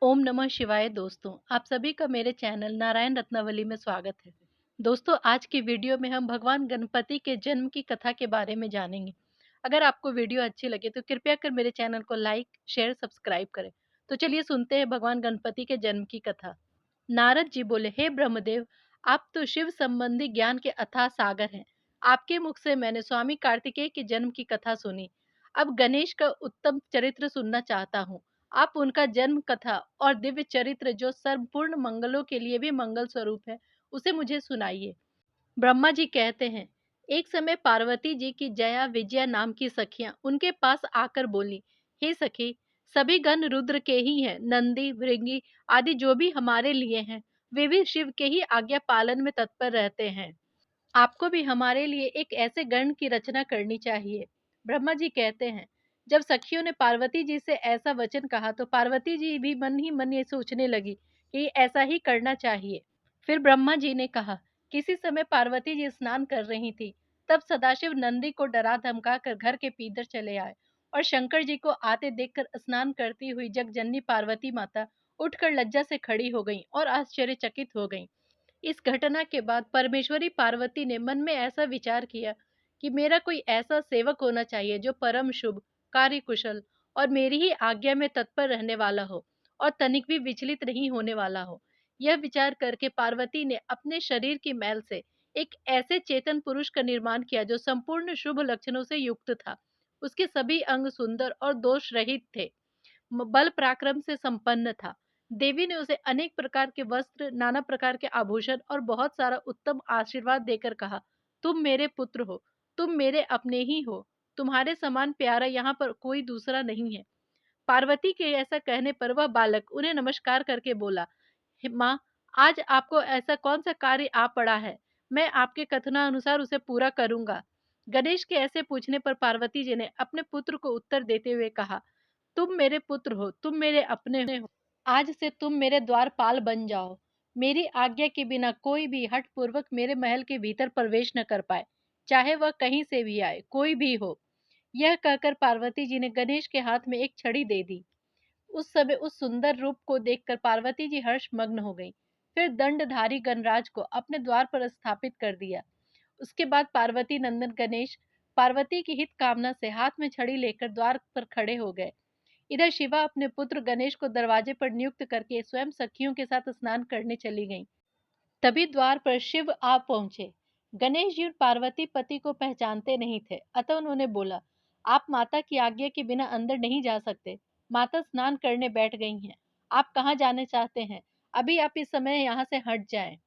ओम नमः शिवाय दोस्तों, आप सभी का मेरे चैनल नारायण रत्नावली में स्वागत है। दोस्तों, आज की वीडियो में हम भगवान गणपति के जन्म की कथा के बारे में जानेंगे। अगर आपको वीडियो अच्छी लगे तो कृपया कर मेरे चैनल को लाइक, शेयर, सब्सक्राइब करें। तो चलिए सुनते हैं भगवान गणपति के जन्म की कथा। नारद जी बोले, हे ब्रह्मदेव, आप तो शिव संबंधी ज्ञान के अथाह सागर हैं। आपके मुख से मैंने स्वामी कार्तिकेय के जन्म की कथा सुनी। अब गणेश का उत्तम चरित्र सुनना चाहता हूँ। आप उनका जन्म कथा और दिव्य चरित्र जो संपूर्ण मंगलों के लिए भी मंगल स्वरूप है, उसे मुझे सुनाइए। ब्रह्मा जी कहते हैं, एक समय पार्वती जी की जया विजया नाम की सखियां उनके पास आकर बोली, हे सखी, सभी गण रुद्र के ही हैं। नंदी, भृंगी आदि जो भी हमारे लिए हैं, वे भी शिव के ही आज्ञा पालन में तत्पर रहते हैं। आपको भी हमारे लिए एक ऐसे गण की रचना करनी चाहिए। ब्रह्मा जी कहते हैं, जब सखियों ने पार्वती जी से ऐसा वचन कहा तो पार्वती जी भी मन ही मन ये सोचने लगी कि ऐसा ही करना चाहिए। फिर ब्रह्मा जी ने कहा, किसी समय पार्वती जी स्नान कर रही थी। तब सदाशिव नंदी को डरा धमका कर घर के भीतर चले आए और शंकर जी को आते देखकर स्नान करती हुई जगजननी पार्वती माता उठकर लज्जा से खड़ी हो गईं और आश्चर्यचकित हो गईं। इस घटना के बाद परमेश्वरी पार्वती ने मन में ऐसा विचार किया कि मेरा कोई ऐसा सेवक होना चाहिए जो परम शुभ, कार्य कुशल और मेरी ही आज्ञा में तत्पर रहने वाला हो और तनिक भी विचलित नहीं होने वाला हो। यह विचार करके पार्वती ने अपने शरीर की मैल से एक ऐसे चेतन पुरुष का निर्माण किया जो संपूर्ण शुभ लक्षणों से युक्त था। उसके सभी अंग सुंदर और दोष रहित थे, बल पराक्रम से संपन्न था। देवी ने उसे अनेक प्रकार के वस्त्र, नाना प्रकार के आभूषण और बहुत सारा उत्तम आशीर्वाद देकर कहा, तुम मेरे पुत्र हो, तुम मेरे अपने ही हो, तुम्हारे समान प्यारा यहाँ पर कोई दूसरा नहीं है। पार्वती के ऐसा कहने पर वह बालक उन्हें नमस्कार करके बोला, माँ, आज आपको ऐसा कौन सा कार्य आ पड़ा है? मैं आपके कथनानुसार उसे पूरा करूंगा। गणेश के ऐसे पूछने पर पार्वती जी ने अपने पुत्र को उत्तर देते हुए कहा, तुम मेरे पुत्र हो, तुम मेरे अपने हो। आज से तुम मेरे द्वारपाल बन जाओ। मेरी आज्ञा के बिना कोई भी हठ पूर्वक मेरे महल के भीतर प्रवेश न कर पाए, चाहे वह कहीं से भी आए, कोई भी हो। यह कहकर पार्वती जी ने गणेश के हाथ में एक छड़ी दे दी। उस समय उस सुंदर रूप को देखकर पार्वती जी हर्ष मग्न हो गई। फिर दंडधारी गणराज को अपने द्वार पर स्थापित कर दिया। उसके बाद पार्वती नंदन गणेश पार्वती की हित कामना से हाथ में छड़ी लेकर द्वार पर खड़े हो गए। इधर शिवा अपने पुत्र गणेश को दरवाजे पर नियुक्त करके स्वयं सखियों के साथ स्नान करने चली गईं। तभी द्वार पर शिव आ पहुंचे। गणेश जी पार्वती पति को पहचानते नहीं थे, अतः उन्होंने बोला, आप माता की आज्ञा के बिना अंदर नहीं जा सकते। माता स्नान करने बैठ गई हैं। आप कहाँ जाने चाहते हैं? अभी आप इस समय यहाँ से हट जाएं।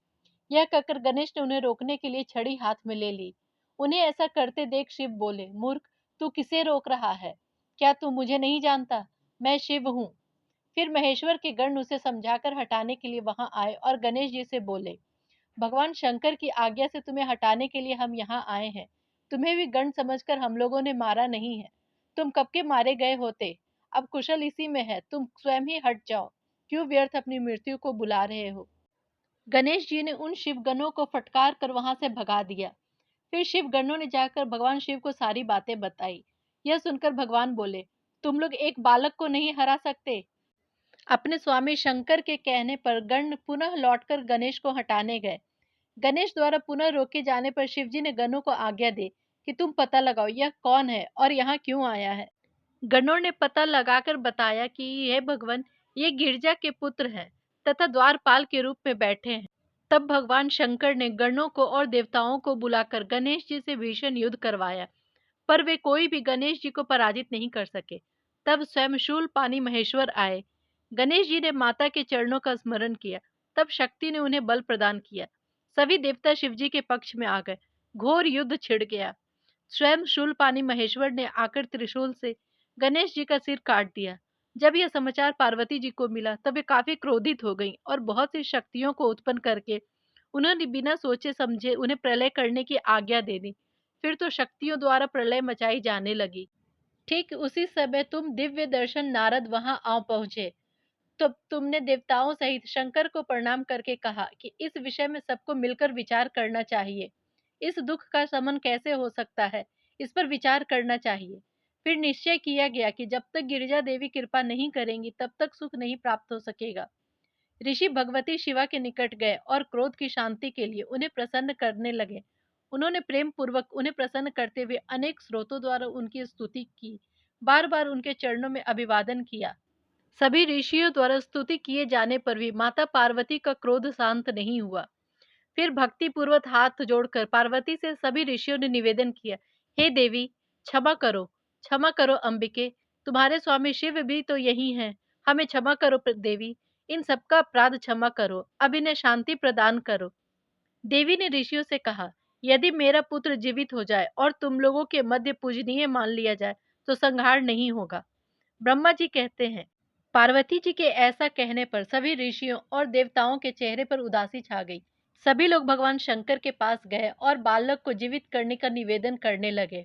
यह कहकर गणेश ने उन्हें रोकने के लिए छड़ी हाथ में ले ली। उन्हें ऐसा करते देख शिव बोले, मूर्ख, तू किसे रोक रहा है? क्या तू मुझे नहीं जानता? मैं शिव हूँ। फिर महेश्वर के गण उसे समझाकर हटाने के लिए वहां आए और गणेश जी से बोले, भगवान शंकर की आज्ञा से तुम्हें हटाने के लिए हम यहाँ आए हैं। तुम्हें भी गण समझकर हम लोगों ने मारा नहीं है। तुम कब के मारे गए होते। अब कुशल इसी में है, तुम स्वयं ही हट जाओ। क्यों व्यर्थ अपनी मृत्यु को बुला रहे हो? गणेश जी ने उन शिवगणों को फटकार कर वहां से भगा दिया। फिर शिवगणों ने जाकर भगवान शिव को सारी बातें बताई। यह सुनकर भगवान बोले, तुम लोग एक बालक को नहीं हरा सकते। अपने स्वामी शंकर के कहने पर गण पुनः लौटकर गणेश को हटाने गए। गणेश द्वारा पुनः रोके जाने पर शिवजी ने गणों को आज्ञा दी कि तुम पता लगाओ यह कौन है और यहाँ क्यों आया है। गणों ने पता लगाकर बताया कि यह भगवान, ये गिरजा के पुत्र हैं तथा द्वारपाल के रूप में बैठे हैं। तब भगवान शंकर ने गणों को और देवताओं को बुलाकर गणेश जी से भीषण युद्ध करवाया, पर वे कोई भी गणेश जी को पराजित नहीं कर सके। तब स्वयं शूलपाणी महेश्वर आए। गणेश जी ने माता के चरणों का स्मरण किया। तब शक्ति ने उन्हें बल प्रदान किया। सभी देवता शिव जी के पक्ष में आ गए। घोर युद्ध छिड़ गया। स्वयं शूलपाणी महेश्वर ने आकर त्रिशूल से गणेश जी का सिर काट दिया। जब यह समाचार पार्वती जी को मिला तब वे काफी क्रोधित हो गईं और बहुत सी शक्तियों को उत्पन्न करके उन्होंने बिना सोचे समझे उन्हें प्रलय करने की आज्ञा दे दी। फिर तो शक्तियों द्वारा प्रलय मचाई जाने लगी। ठीक उसी समय तुम दिव्य दर्शन नारद वहां आ पहुंचे। तब तुमने देवताओं सहित शंकर को प्रणाम करके कहा कि इस विषय में सबको मिलकर विचार करना चाहिए। इस दुख का शमन कैसे हो सकता है, इस पर विचार करना चाहिए। फिर निश्चय किया गया कि जब तक गिरिजा देवी कृपा नहीं करेंगी तब तक सुख नहीं प्राप्त हो सकेगा। ऋषि भगवती शिवा के निकट गए और क्रोध की शांति के लिए उन्हें प्रसन्न करने लगे। उन्होंने प्रेम पूर्वक उन्हें प्रसन्न करते हुए अनेक स्रोतों द्वारा उनकी स्तुति की, बार बार उनके चरणों में अभिवादन किया। सभी ऋषियों द्वारा स्तुति किए जाने पर भी माता पार्वती का क्रोध शांत नहीं हुआ। फिर भक्ति पूर्वक हाथ जोड़कर पार्वती से सभी ऋषियों ने निवेदन किया, हे देवी, क्षमा करो अंबिके, तुम्हारे स्वामी शिव भी तो यही हैं। हमें क्षमा करो देवी, इन सबका अपराध क्षमा करो, अब इन्हें शांति प्रदान करो। देवी ने ऋषियों से कहा, यदि मेरा पुत्र जीवित हो जाए और तुम लोगों के मध्य पूजनीय मान लिया जाए तो संहार नहीं होगा। ब्रह्मा जी कहते हैं, पार्वती जी के ऐसा कहने पर सभी ऋषियों और देवताओं के चेहरे पर उदासी छा गई। सभी लोग भगवान शंकर के पास गए और बालक को जीवित करने का निवेदन करने लगे।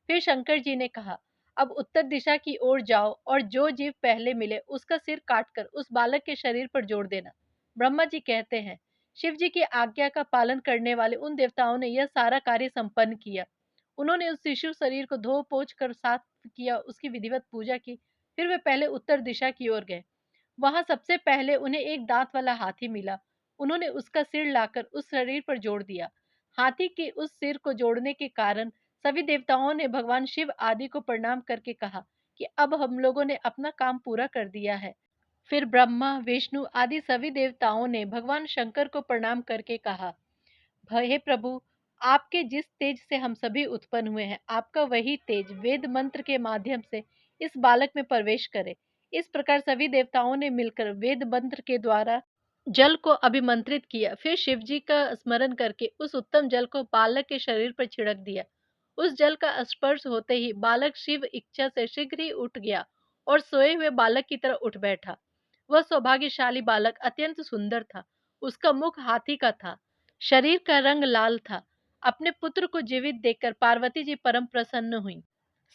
फिर शंकर जी ने कहा, अब उत्तर दिशा की ओर जाओ और जो जीव पहले मिले उसका सिर काटकर उस बालक के शरीर पर जोड़ देना। ब्रह्मा जी कहते हैं, शिव जी की आज्ञा का पालन करने वाले उन देवताओं ने यह सारा कार्य संपन्न किया। उन्होंने उस शिशु शरीर को धो पोंछ कर साफ किया, उसकी विधिवत पूजा की। फिर वे पहले उत्तर दिशा की ओर गए। वहां सबसे पहले उन्हें एक दांत वाला हाथी मिला। उन्होंने उसका सिर लाकर उस शरीर पर जोड़ दिया। हाथी के उस सिर को जोड़ने के कारण सभी देवताओं ने भगवान शिव आदि को प्रणाम करके कहा कि अब हम लोगों ने अपना काम पूरा कर दिया है। फिर ब्रह्मा, विष्णु आदि सभी देवताओं ने भगवान शंकर को प्रणाम करके कहा, हे प्रभु, आपके जिस तेज से हम सभी उत्पन्न हुए हैं, आपका वही तेज वेद मंत्र के माध्यम से इस बालक में प्रवेश करे। इस प्रकार सभी देवताओं ने मिलकर वेद मंत्र के द्वारा जल को अभिमंत्रित किया। फिर शिव जी का स्मरण करके उस उत्तम जल को बालक के शरीर पर छिड़क दिया। उस जल का स्पर्श होते ही बालक शिव इच्छा से शीघ्र ही उठ गया और सोए हुए बालक की तरह उठ बैठा। वह सौभाग्यशाली बालक अत्यंत सुंदर था। उसका मुख हाथी का था, शरीर का रंग लाल था। अपने पुत्र को जीवित देखकर पार्वती जी परम प्रसन्न हुई।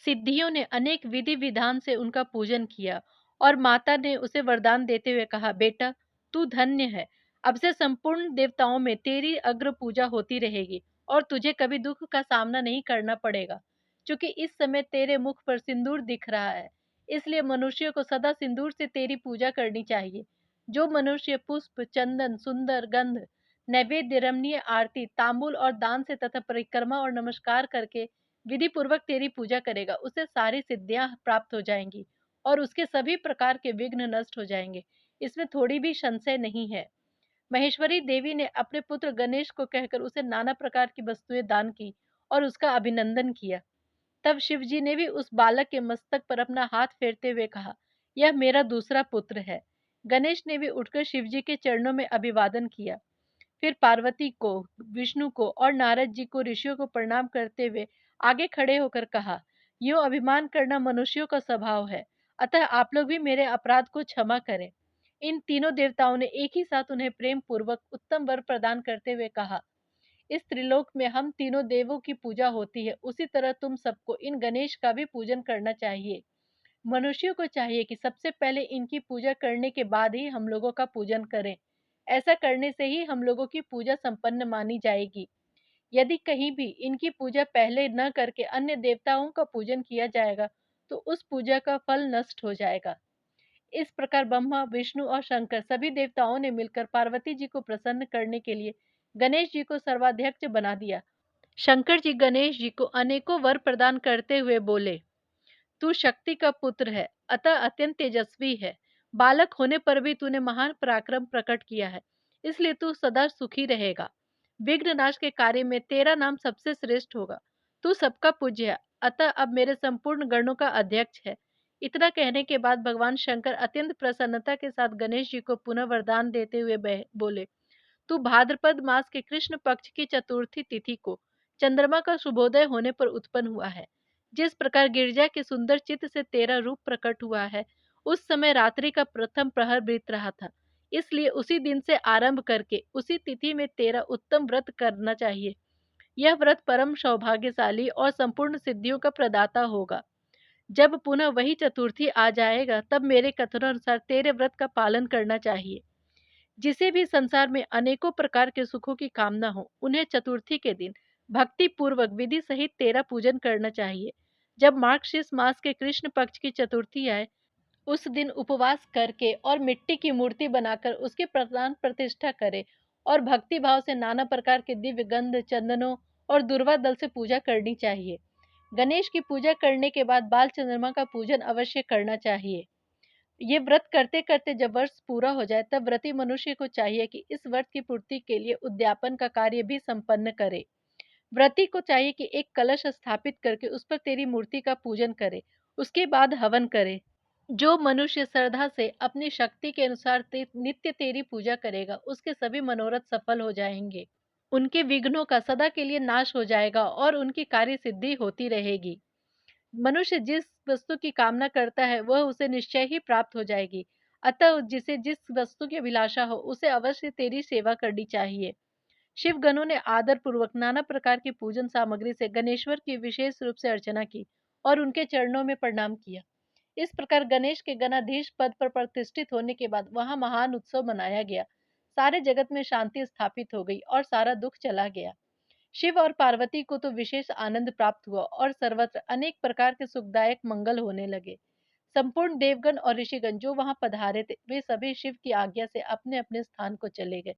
सिद्धियों ने अनेक विधि विधान से उनका पूजन किया और माता ने उसे वरदान देते हुए कहा, बेटा, तू धन्य है। अब से संपूर्ण देवताओं में तेरी अग्र पूजा होती रहेगी और तुझे कभी दुख का सामना नहीं करना पड़ेगा। क्योंकि इस समय तेरे मुख पर सिंदूर दिख रहा है, इसलिए मनुष्य को सदा सिंदूर से तेरी पूजा करनी चाहिए। जो मनुष्य पुष्प, चंदन, सुंदर गंध, नैवेद्य, रमणीय आरती, तांबूल और दान से तथा परिक्रमा और नमस्कार करके विधि पूर्वक तेरी पूजा करेगा, उसे सारी सिद्धियां प्राप्त हो जाएंगी और उसके सभी प्रकार के विघ्न नष्ट हो जाएंगे। इसमें थोड़ी भी संशय नहीं है। महेश्वरी देवी ने अपने पुत्र गणेश को कहकर उसे नाना प्रकार की वस्तुएं दान की और उसका अभिनंदन किया। तब शिव जी ने भी उस बालक के मस्तक पर अपना हाथ फेरते हुए कहा, यह मेरा दूसरा पुत्र है। गणेश ने भी उठकर शिव जी के चरणों में अभिवादन किया। फिर पार्वती को, विष्णु को और नारद जी को ऋषियों को प्रणाम करते हुए आगे खड़े होकर कहा, यूं अभिमान करना मनुष्यों का स्वभाव है, अतः आप लोग भी मेरे अपराध को क्षमा करें। इन तीनों देवताओं ने एक ही साथ उन्हें प्रेम पूर्वक उत्तम वर प्रदान करते हुए कहा, इस त्रिलोक में हम तीनों देवों की पूजा होती है, उसी तरह तुम सबको इन गणेश का भी पूजन करना चाहिए। मनुष्यों को चाहिए कि सबसे पहले इनकी पूजा करने के बाद ही हम लोगों का पूजन करें। ऐसा करने से ही हम लोगों की पूजा संपन्न मानी जाएगी। यदि कहीं भी इनकी पूजा पहले न करके अन्य देवताओं का पूजन किया जाएगा तो उस पूजा का फल नष्ट हो जाएगा। इस प्रकार ब्रह्मा, विष्णु और शंकर सभी देवताओं ने मिलकर पार्वती जी को प्रसन्न करने के लिए गणेश जी को सर्वाध्यक्ष बना दिया। शंकर जी गणेश जी को अनेकों वर प्रदान करते हुए बोले, तू शक्ति का पुत्र है, अतः अत्यंत तेजस्वी है। बालक होने पर भी तूने महान पराक्रम प्रकट किया है, इसलिए तू सदा सुखी रहेगा। विघ्न नाश के कार्य में तेरा नाम सबसे श्रेष्ठ होगा। तू सबका पूज्य है, अतः अब मेरे संपूर्ण गणों का अध्यक्ष है। इतना कहने के बाद भगवान शंकर अत्यंत प्रसन्नता के साथ गणेश जी को पुनः वरदान देते हुए बोले, तू भाद्रपद मास के कृष्ण पक्ष की चतुर्थी तिथि को चंद्रमा का शुभोदय होने पर उत्पन्न हुआ है। जिस प्रकार गिरजा के सुंदर चित्त से तेरा रूप प्रकट हुआ है, उस समय रात्रि का प्रथम प्रहर बीत रहा था, इसलिए उसी दिन से आरंभ करके उसी तिथि में तेरा उत्तम व्रत करना चाहिए। यह व्रत परम सौभाग्यशाली और संपूर्ण सिद्धियों का प्रदाता होगा। जब पुनः वही चतुर्थी आ जाएगा तब मेरे कथनानुसार तेरे व्रत का पालन करना चाहिए। जिसे भी संसार में अनेकों प्रकार के सुखों की कामना हो, उन्हें चतुर्थी के दिन भक्ति पूर्वक विधि सहित तेरा पूजन करना चाहिए। जब मार्गशीर्ष मास के कृष्ण पक्ष की चतुर्थी आए, उस दिन उपवास करके और मिट्टी की मूर्ति बनाकर उसकी प्राण प्रतिष्ठा करें और भक्ति भाव से नाना प्रकार के दिव्य गंध, चंदनों और दूर्वा दल से पूजा करनी चाहिए। गणेश की पूजा करने के बाद बाल चंद्रमा का पूजन अवश्य करना चाहिए। ये व्रत करते करते जब वर्ष पूरा हो जाए, तब व्रती मनुष्य को चाहिए कि इस व्रत की पूर्ति के लिए उद्यापन का कार्य भी संपन्न करे। व्रती को चाहिए कि एक कलश स्थापित करके उस पर तेरी मूर्ति का पूजन करे, उसके बाद हवन करे। जो मनुष्य श्रद्धा से अपनी शक्ति के अनुसार नित्य तेरी पूजा करेगा, उसके सभी मनोरथ सफल हो जाएंगे। उनके विघ्नों का सदा के लिए नाश हो जाएगा और उनकी कार्य सिद्धि होती रहेगी। मनुष्य जिस वस्तु की कामना करता है, वह उसे निश्चय ही प्राप्त हो जाएगी। अतः जिसे जिस वस्तु की अभिलाषा हो, उसे अवश्य तेरी सेवा करनी चाहिए। शिव गणों ने आदर पूर्वक नाना प्रकार की पूजन सामग्री से गणेश्वर की विशेष रूप से अर्चना की और उनके चरणों में प्रणाम किया। इस प्रकार गणेश के गणाधीश पद पर प्रतिष्ठित होने के बाद वहां महान उत्सव मनाया गया। सारे जगत में शांति स्थापित हो गई और सारा दुख चला गया। शिव और पार्वती को तो विशेष आनंद प्राप्त हुआ और सर्वत्र अनेक प्रकार के सुखदायक मंगल होने लगे। संपूर्ण देवगण और ऋषिगण जो वहां पधारे थे, वे सभी शिव की आज्ञा से अपने अपने स्थान को चले गए।